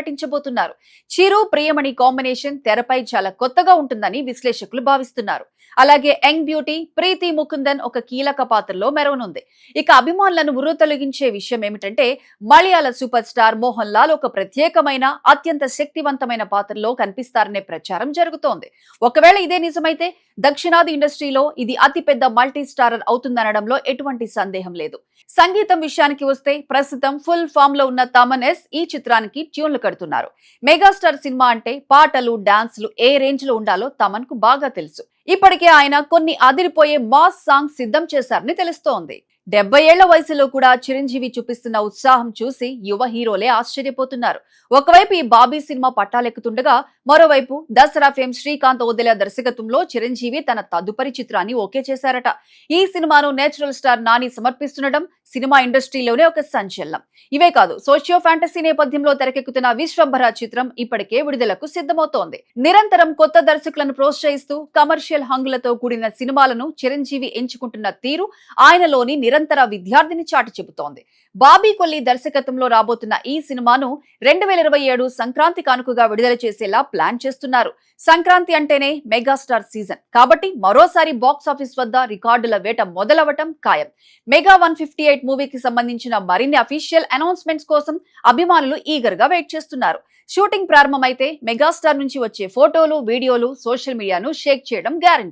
నటించబోతున్నారు. చిరు Priyamani combination తెరపై చాలా కొత్తగా ఉంటుందని విశ్లేషకులు భావిస్తున్నారు. అలాగే యంగ్ బ్యూటీ ప్రీతి ముకుందన్ ఒక కీలక పాత్రలో మెరవనుంది. ఇక అభిమానులను ఉర్రూతలొగించే విషయం ఏమిటంటే మలయాళ సూపర్ స్టార్ మోహన్ లాల్ ఒక ప్రత్యేకమైన అత్యంత శక్తివంతమైన పాత్రలో కనిపిస్తారనే ప్రచారం జరుగుతోంది. ఒకవేళ ఇదే నిజమైతే దక్షిణాది ఇండస్ట్రీలో ఇది అతిపెద్ద మల్టీ స్టారర్ అవుతుందనడంలో ఎటువంటి సందేహం లేదు. సంగీతం విషయానికి వస్తే ప్రస్తుతం ఫుల్ ఫామ్ లో ఉన్న తమన్ ఎస్ ఈ చిత్రానికి ట్యూన్లు కడుతున్నారు. మెగాస్టార్ సినిమా అంటే పాటలు డాన్స్లు ఏ రేంజ్ లో ఉండాలో తమన్ కు బాగా తెలుసు. ఇప్పటికే ఆయన కొన్ని అదిరిపోయే మాస్ సాంగ్స్ సిద్ధం చేశారని తెలుస్తోంది. 70 ఏళ్ల వయసులో కూడా చిరంజీవి చూపిస్తున్న ఉత్సాహం చూసి యువ హీరోలే ఆశ్చర్యపోతున్నారు. ఒకవైపు ఈ బాబీ సినిమా పట్టాలెక్కుతుండగా మరోవైపు దసరా ఫేమ్ శ్రీకాంత్ ఓదెల దర్శకత్వంలో చిరంజీవి తన తదుపరి చిత్రాన్ని ఓకే చేశారట. ఈ సినిమాను నేచురల్ స్టార్ నాని సమర్పిస్తుండడం సినిమా ఇండస్ట్రీలోనే ఒక సంచలనం. ఇవే కాదు, సోషియో ఫ్యాంటసీ నేపథ్యంలో తెరకెక్కుతున్న విశ్వంభర చిత్రం ఇప్పటికే విడుదలకు సిద్ధమవుతోంది. నిరంతరం కొత్త దర్శకులను ప్రోత్సహిస్తూ కమర్షియల్ హంగులతో కూడిన సినిమాలను చిరంజీవి ఎంచుకుంటున్న తీరు ఆయనలోని నిరంతర విద్యార్థిని చాటి చెబుతోంది. బాబీ కొల్లి దర్శకత్వంలో రాబోతున్న ఈ సినిమాను 2027 సంక్రాంతి కానుకగా విడుదల చేసేలా ప్లాన్ చేస్తున్నారు. సంక్రాంతి అంటేనే మెగాస్టార్ సీజన్ కాబట్టి మరోసారి బాక్స్ ఆఫీస్ వద్ద రికార్డుల వేట మొదలవటం ఖాయం. మెగా 158 మూవీకి సంబంధించిన మరిన్ని అఫీషియల్ అనౌన్స్మెంట్స్ కోసం అభిమానులు ఈగర్ గా వెయిట్ చేస్తున్నారు. షూటింగ్ ప్రారంభమైతే మెగాస్టార్ నుంచి వచ్చే ఫోటోలు వీడియోలు సోషల్ మీడియాను షేక్ చేయడం గ్యారంటీ.